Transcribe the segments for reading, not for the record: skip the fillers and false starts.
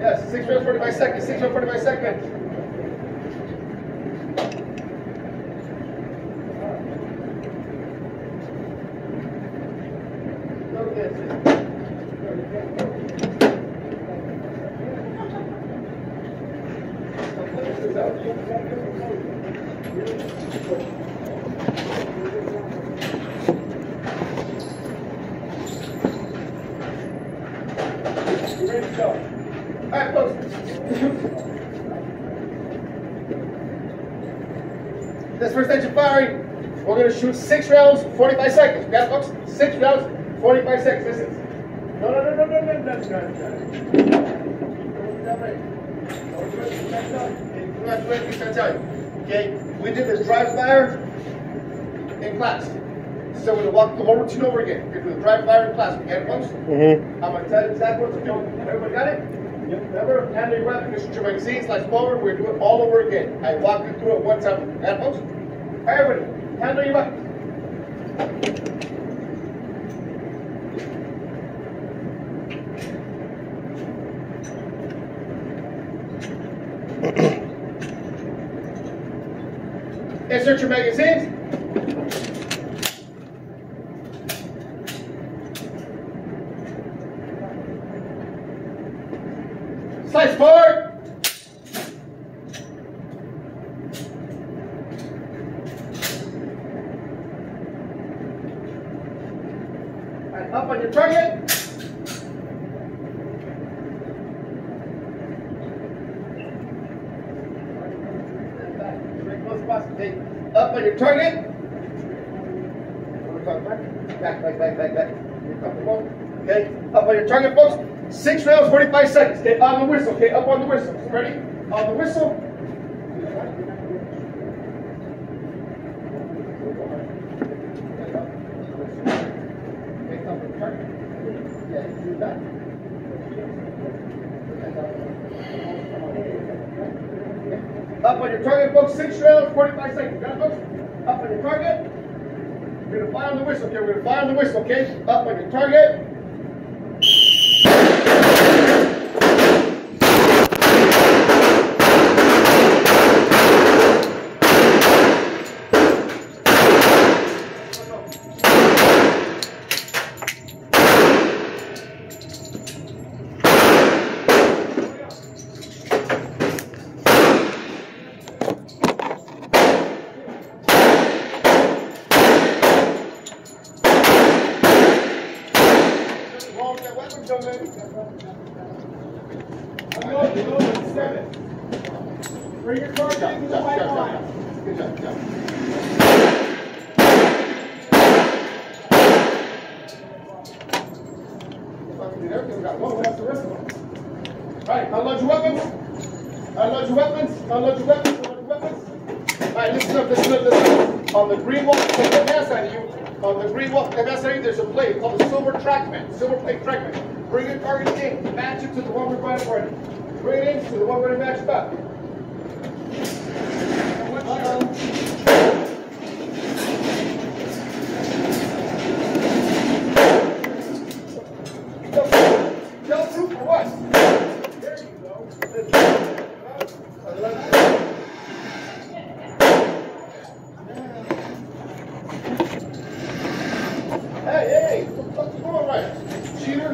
Yes, 6 rounds, 45 seconds. 6 rounds, 45 seconds. Ready to go. All right, folks. This first stage of firing, we're going to shoot 6 rounds, 45 seconds. Got it, folks? 6 rounds, 45 seconds. Listen. No. Okay, we did this dry fire in class. So we're going to walk the whole routine over again. We're going to do the dry fire in class. We get it, folks? Mm-hmm. I'm going to tell you exactly what to do. Everybody got it? Yep. Remember, handle your weapon, shoot your magazines, slice forward. We're going to do it all over again. I walk you through it one time. Got it, folks? Everybody, handle your weapon. Insert your magazines. Slice forward. And up on your target. Up on your target. Back. Okay, up on your target, folks. 6 rounds, 45 seconds. Okay, on the whistle. Okay, up on the whistle. Ready? On the whistle. Up on your target, folks. 6 rounds, 45 seconds. Got it, folks? Up on your target. We're going to fire on the whistle. Okay, we're going to fire on the whistle. Okay, up on your target. Bring your target to the white line. Good job. That's the rest of them. All right, unload your weapons. Unload your weapons. Unload your weapons. Unload your weapons. All right, listen up. On the green wall, take the mask on you. On the green wall, there's a plate called the silver trackman. Silver plate trackman. Bring your target in. Match it to the one we're going to already. Bring it in to the one we're going to match it up. Tell proof for what? There you go. Hey, what's going on, right? Cheater?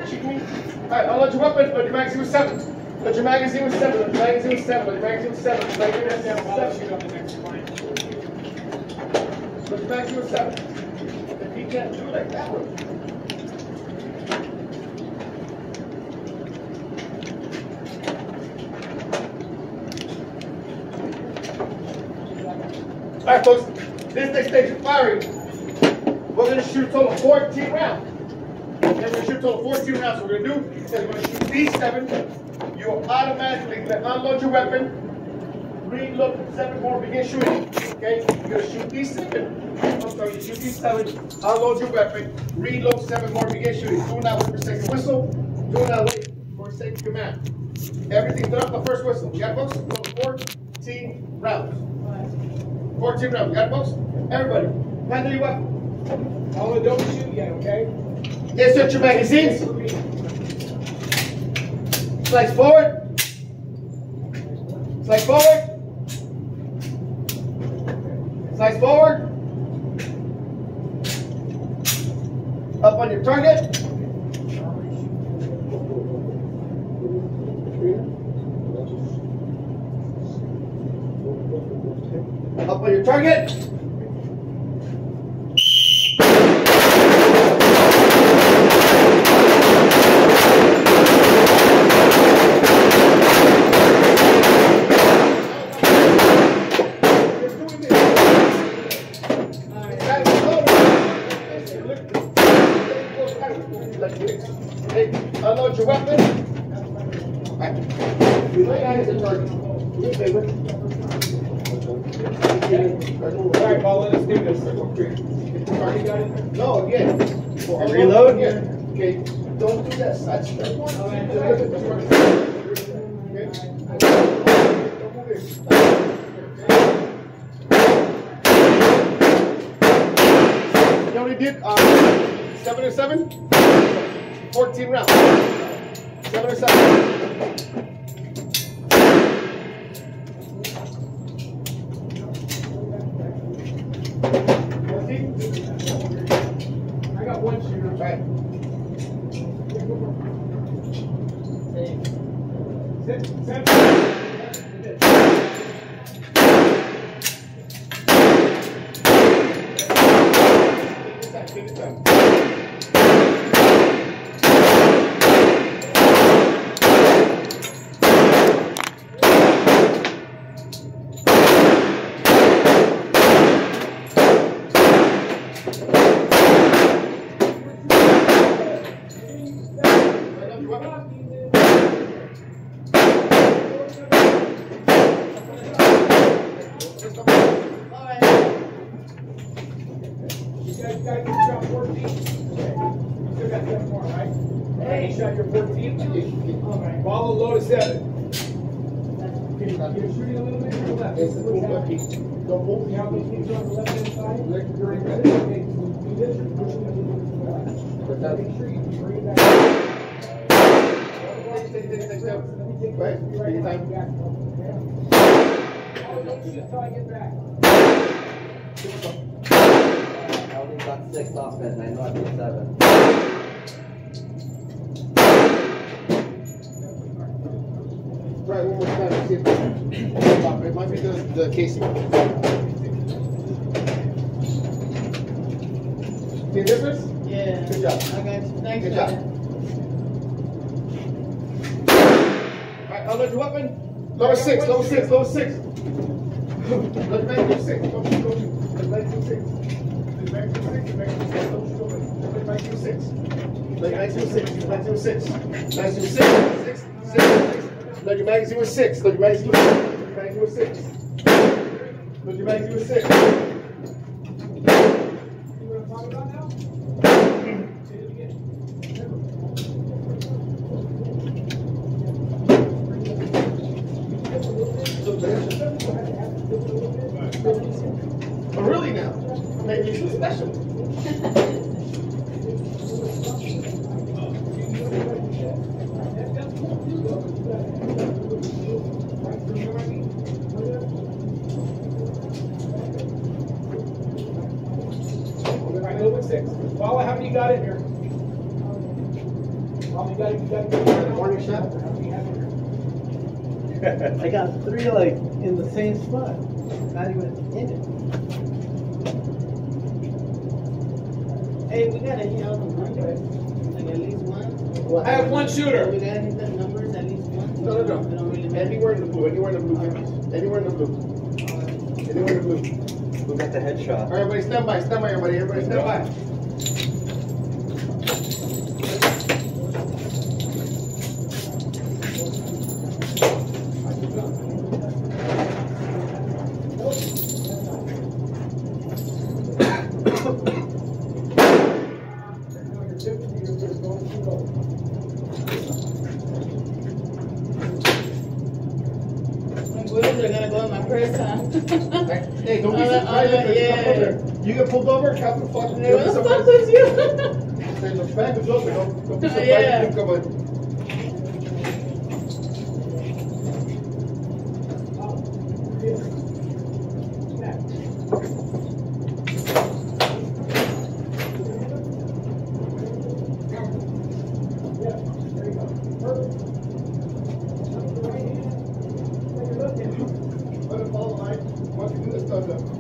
Cheat me? Alright, I'll let your weapon, but your magazine was 7. Let your magazine was 7. Let your magazine was 7. Let your magazine was 7. Let your magazine was 7. Let your magazine was 7. If he can't do it like that one. Alright, folks, this next stage of firing, we're going to shoot a total of 14 rounds. And we're going to shoot a total of 14 rounds. So what we're going to do is we're going to shoot these 7. You will automatically unload your weapon, reload 7 more, begin shooting. Okay? You're going to shoot these 7. I'm sorry, you shoot these 7, unload your weapon, reload 7 more, begin shooting. Do not wait for second whistle. Do not wait for second command. Everything's done up the first whistle. You got it, folks? 14 rounds. 14 rounds. You got it, folks? Everybody, handle your weapon. All don't shoot yet, okay? Insert your magazines. Slice forward. Slice forward. Slice forward. Up on your target. Up on your target. Hey, unload your weapon. Alright, Paul, let's do this. No, again. Reload? Okay, don't do this. That's one. You only did 7 or 7? 14 rounds. 7 or 7. I got one shooter. Right. 6, 7. Take it down. Shot your 14. Follow low to 7. You're shooting a little bit to the left. Don't move. See how many things are on the left hand side? During that. Okay, do this, you're pushing it a little bit to the left. Make sure you bring it back. Take right. Take your time. Don't shoot until I get back. I only got 6 off it, and I know I did 7. Right, one more time. See if it might be the casing. See the difference? Yeah. Good job. I got you. Thanks, Good job. Alright, unload your weapon. Lower 6, lower 6, lower 6. Let back to 6. Don't shoot. Let back to 6. Let back to 6. Let back to 6. Don't shoot. Let back to 6. Let back to 6. Let back to 6. Back to 6. 6. 6. Load your magazine with 6. Load your magazine with 6. Load your magazine with 6. Load your magazine with 6. See what I'm talking about now? Say it again. Oh, really now? Maybe it's special. Paula, how many you got in here? How many you got in here? Morning shot? How many you have in here? I got 3 like in the same spot. Not even in it. Hey, we gotta hit all the numbers. Like at least one. I have one shooter. We gotta hit the numbers at least one. No. We don't really matter. Anywhere in the blue. Anywhere in the blue. Anywhere in the blue. Anywhere in the blue. Who got the headshot? All right, everybody stand by. Stand by, everybody. Everybody stand by. They're gonna go in my purse, huh? Hey, don't be surprised if there's stuff over there. You get pulled over, Captain Fuck. What the fuck was you? The bag is open. Don't be surprised Yeah. if you come in.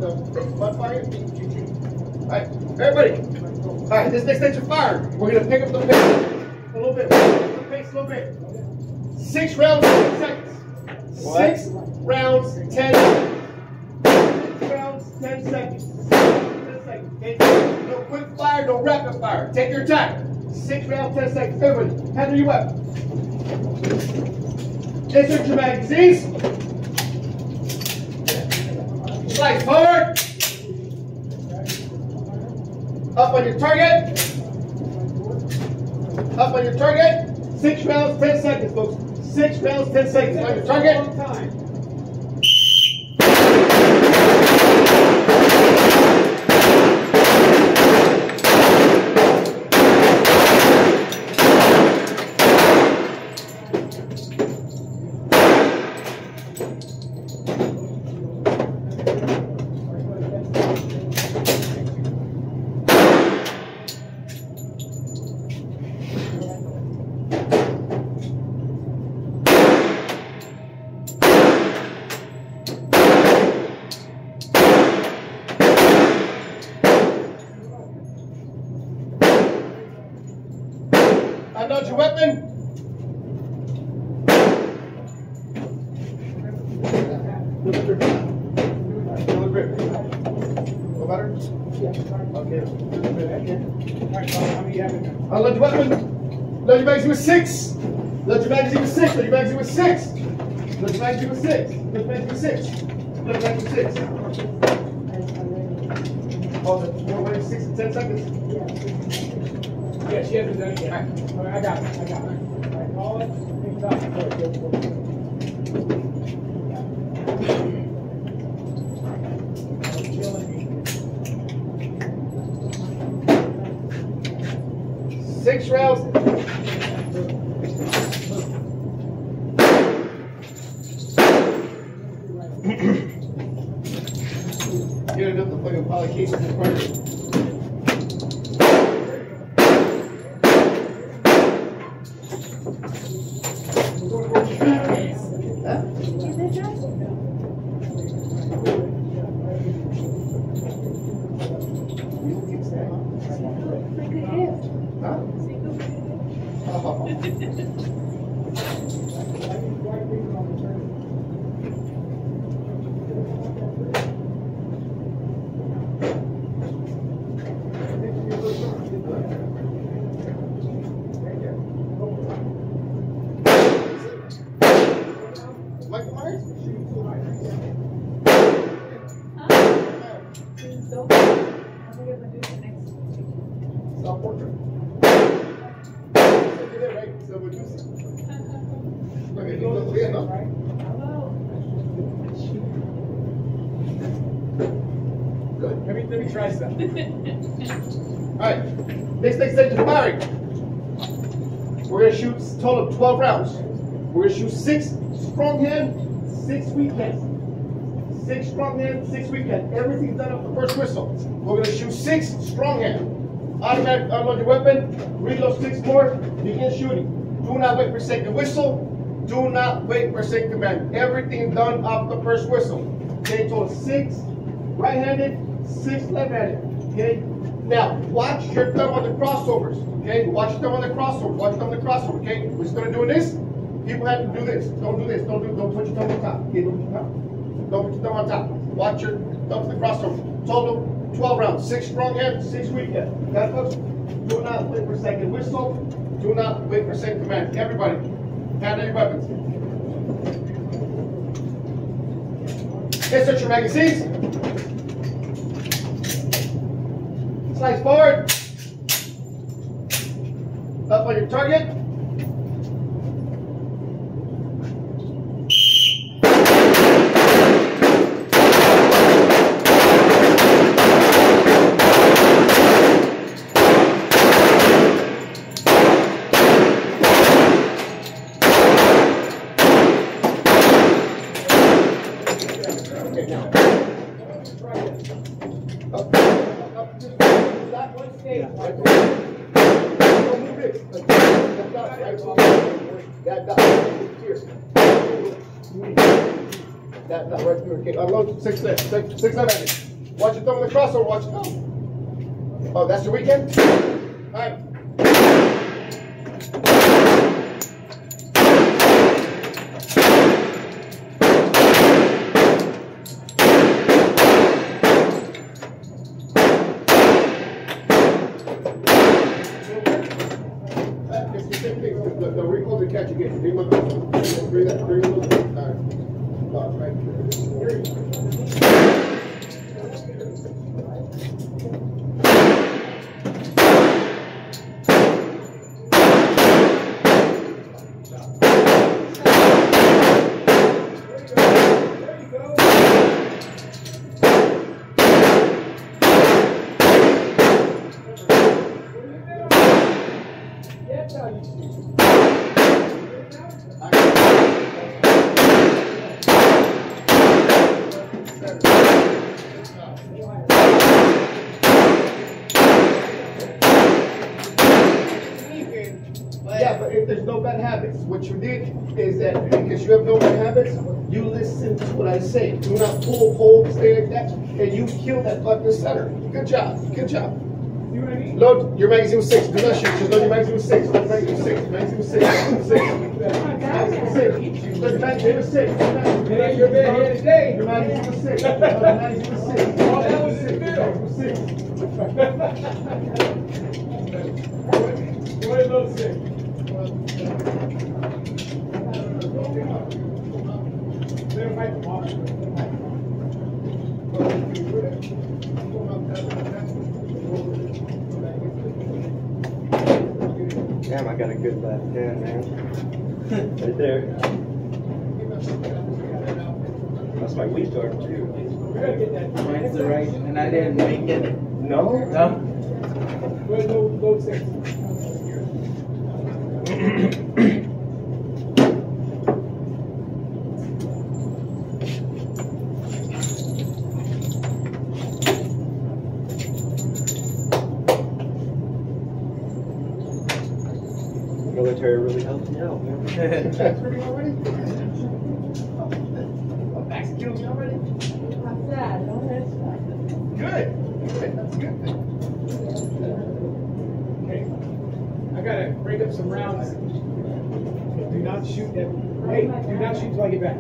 the butt fire. All right, everybody. All right, this next stage of fire, we're gonna pick up the pace a little bit. The pace a little bit. 6 rounds, 10 seconds. 6 rounds, 10 seconds. 6 rounds, 10 seconds. 10 seconds. Okay? No quick fire, no rapid fire. Take your time. 6 rounds, 10 seconds. Everybody, handle your weapon. Insert your magazines. Slide forward. Up on your target. Up on your target. 6 rounds, 10 seconds, folks. 6 rounds, 10 seconds. On your target. Unload your weapon. Feel the grip. Go better? Okay. Unload your weapon. Load your magazine with 6. Load your magazine with 6. Load your magazine with 6. Load your magazine with 6. Load your magazine with 6. Load your magazine with 6. Oh, we're waiting 6 to 10 seconds? Yeah, she hasn't done it yet. All right, I got it. All right, call it. Six rounds. Get it up the fucking polycation in front of you. Good. Let me try something. Alright, next stage of firing. We're going to shoot a total of 12 rounds. We're going to shoot 6 strong hand, 6 weak hand. 6 strong hand, 6 weak hand. Everything's done up the first whistle. We're going to shoot 6 strong hand. Automatic unload your weapon, reload 6 more, begin shooting. Do not wait for second whistle. Do not wait for second command. Everything done off the first whistle. Okay, total 6 right-handed, 6 left-handed. Okay. Now watch your thumb on the crossovers. Okay, watch your thumb on the crossovers. Watch your thumb on the crossover. Okay, we're just gonna do this. People have to do this. Don't do this. Don't put your thumb on top. Okay, don't put your thumb on top. Watch your thumb on the crossover. Total 12 rounds. 6 strong hand, 6 weak hand. Got it, folks? Do not wait for second whistle. Do not wait for second command. Everybody, handle your weapons. Insert your magazines. Slice forward. Up on your target. That right through. Okay, unload 6 left. 6 left. Watch your thumb on the crossover. Watch your thumb. Oh, that's your weekend? All right. The recall to catch again. Bring that. All right. Yeah, but if there's no bad habits, what you did is that because you have no bad habits, you listen to what I say. Do not pull, hold, stay like that, and you kill that fucking center. Good job. Good job. See what I mean? Load your magazine with 6. Do not shoot. Just load your magazine with 6. Load your magazine with 6. Magazine with 6. Magazine with 6. Magazine with 6. Load your magazine with 6. That's your bed here today. Your magazine with 6. Your magazine with 6. All that was in the middle. With 6. What is those 6? They're fighting water. Damn, I got a good left hand, man. Right there. That's my weak arm, too. We're gonna get that. Mine's the right, and I didn't make it. No? No? Where's those 6? Military really helped me out, man. That's pretty already? Back's killing me already? Good. Good. That's good. Okay. I gotta break up some rounds. Do not shoot that. Hey, do not shoot till I get back.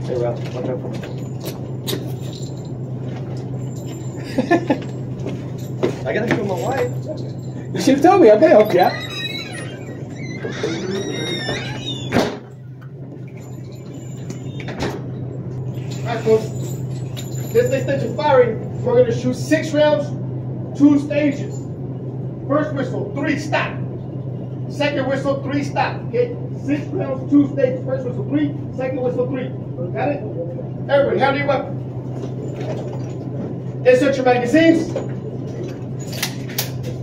Hey, Ralph, watch out for me. I gotta kill my wife. You should have told me. I'm gonna help you out. Alright, folks. This next stage of firing, we're going to shoot 6 rounds, 2 stages. First whistle, 3, stop. Second whistle, 3, stop. Okay? 6 rounds, 2 stages. First whistle, 3. Second whistle, 3. Got it? Everybody, handle your weapon. Insert your magazines.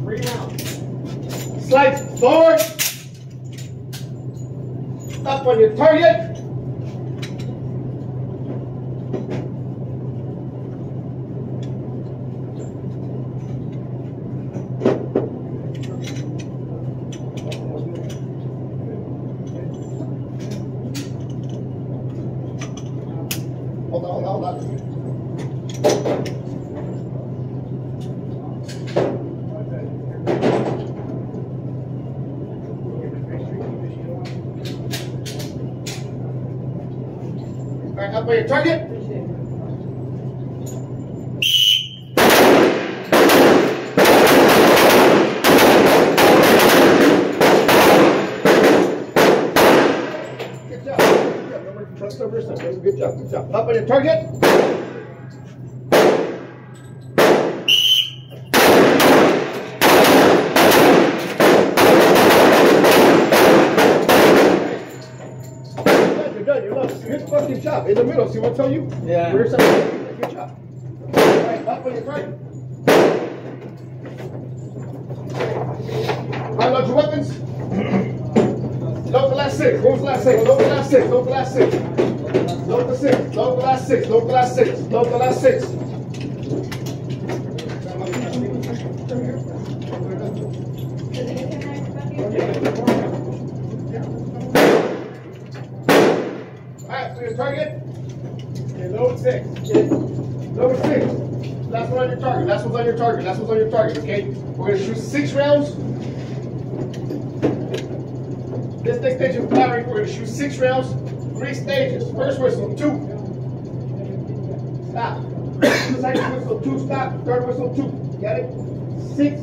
3 rounds. Slide forward. Stop on your target. Hold on. All right, up by your target. Good job. Nobody can trust over yourself. Good job. Up on your target. You're done. You're done. Good fucking job. In the middle. See what I tell you? Yeah. Good job. All right, up on your target. Unload your weapons. Load the last 6. What was the last 6? Load the last 6. Load the last 6. Load Load the 6. Load the last 6. Load the last 6. Load the last 6. Alright, so your target? Okay, load 6. Number 6. Last one on your target. Last one's on your target. Last one's on your target, okay? We're going to shoot 6 rounds. This next stage of firing, we're going to shoot 6 rounds, 3 stages. First whistle, 2. Stop. Second whistle, 2. Stop. Third whistle, 2. Got it? 6.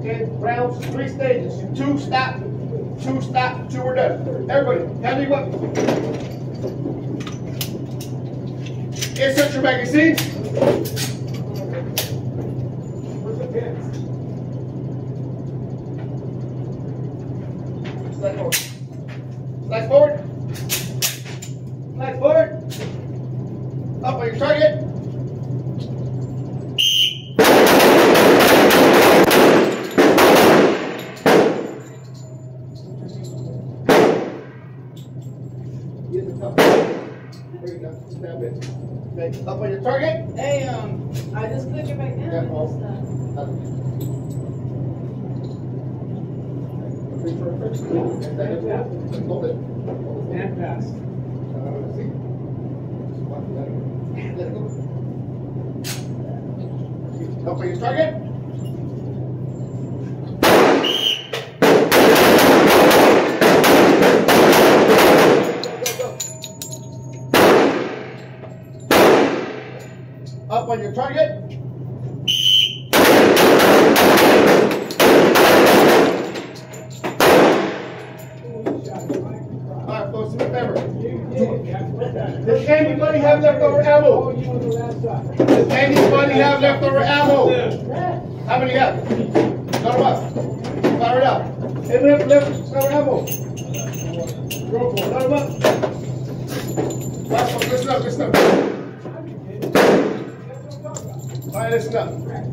Okay, rounds, 3 stages. 2. Stop. 2. Stop. 2. We're done. Everybody, hand me what? Insert your magazine. Where's the pins? Slide forward. Slide forward. Slide forward. Up on your target. Get the top. There you go. Snap it. Okay. Up on your target. Hey, I just click it back down. Yeah, well. Hold it. And pass. See. Let it go. Up on your target. Up on your target. Alright, folks, do me a favor. Does anybody have leftover ammo? Does anybody have leftover ammo? How many have? Load them up. Fire it up. Anybody have leftover ammo? Load them up. Alright, folks, listen up, listen up. All right, listen up.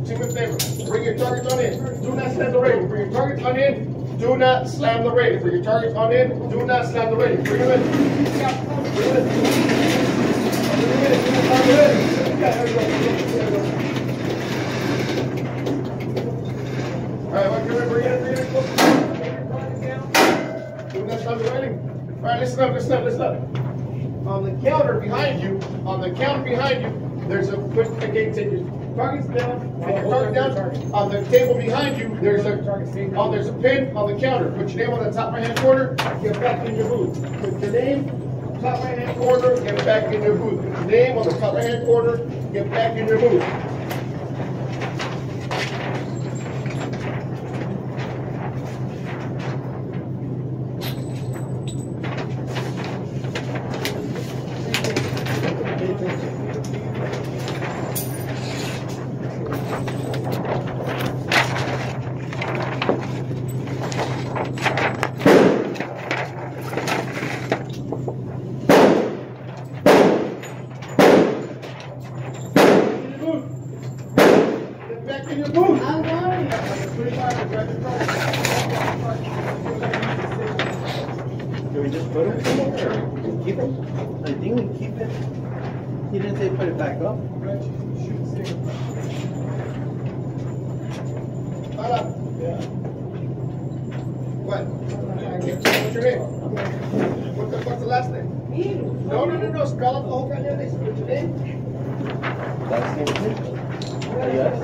Do me a favor. Bring your targets on in. Do not slam the rating. Bring your targets on in. Do not slam the rating. Bring your targets on in. Do not slam the rating. Bring them in. Bring them in. All right, bring it in. Do not slam the rating. All right, listen up, listen up, listen up. On the counter behind you, there's a quick again, take your targets down, take your target down. On the table behind you, there's a pin on the counter. Put your name on the top right hand corner, get back in your booth. Put your name, top right hand corner, get back in your booth. Put your name on the top right hand corner, get back in your booth. Do we just put it somewhere? Keep it? I think we keep it. He didn't say put it back up. What? What's your name? What's the last name? No. Spell out the whole goddamn name. What's your name? Last name? Yes.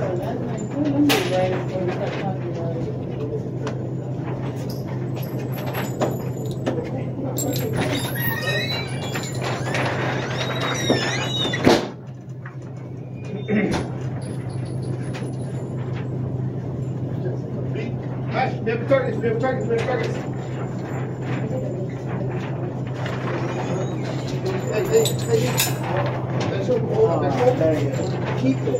We have targets. Hey. That's your There you go. Keep it.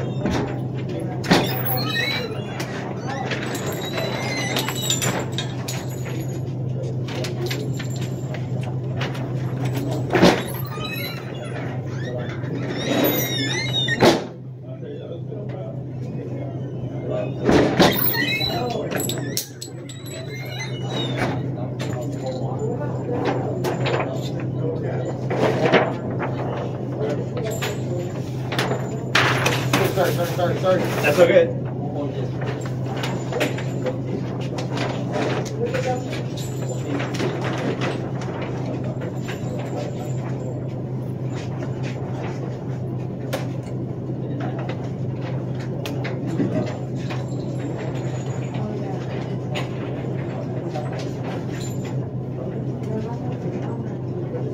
Sorry. That's okay.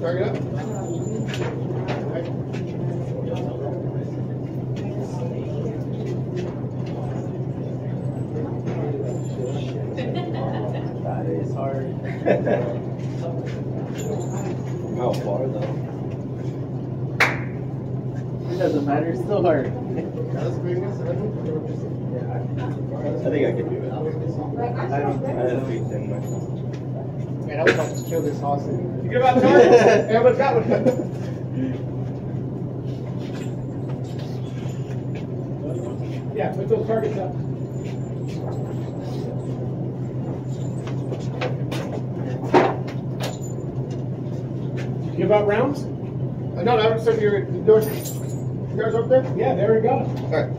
Target up. That is hard. How far though? It doesn't matter, it's still hard. I think I can do it. I don't beat them myself. Man, I was about to kill this hostage. You get about targets? Everyone's got one. Yeah, put those targets up. You give out rounds? No, I haven't said yours. Yours up there? Yeah, there we go. All right.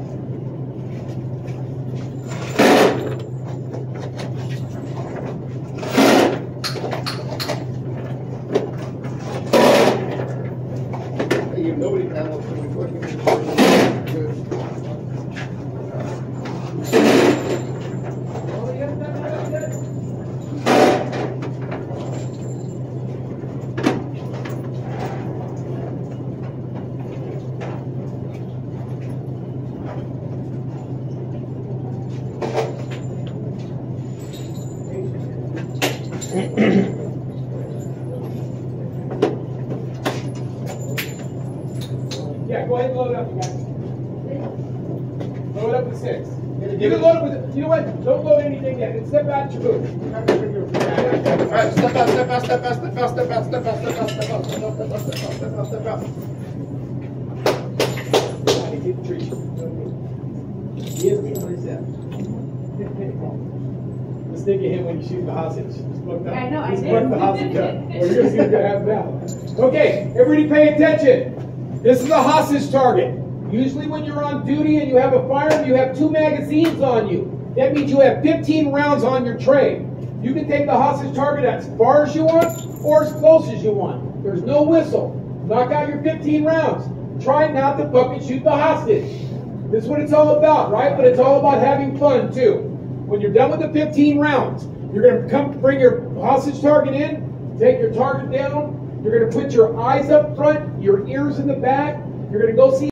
Nobody can handle Yeah, go ahead and load it up, you guys. Load it up with 6. You can load it with, you know what? Don't load anything yet. And step out your booth. All right, step out. Let's think of him when you shoot the hostage. I know, I Just did. fuck the hostage up. We're going to see what's going to happen now. Okay, everybody pay attention. This is a hostage target. Usually when you're on duty and you have a firearm, you have 2 magazines on you. That means you have 15 rounds on your tray. You can take the hostage target as far as you want or as close as you want. There's no whistle. Knock out your 15 rounds. Try not to fucking shoot the hostage. This is what it's all about, right? But it's all about having fun too. When you're done with the 15 rounds, you're going to come bring your hostage target in, take your target down. You're going to put your eyes up front, your ears in the back. You're going to go see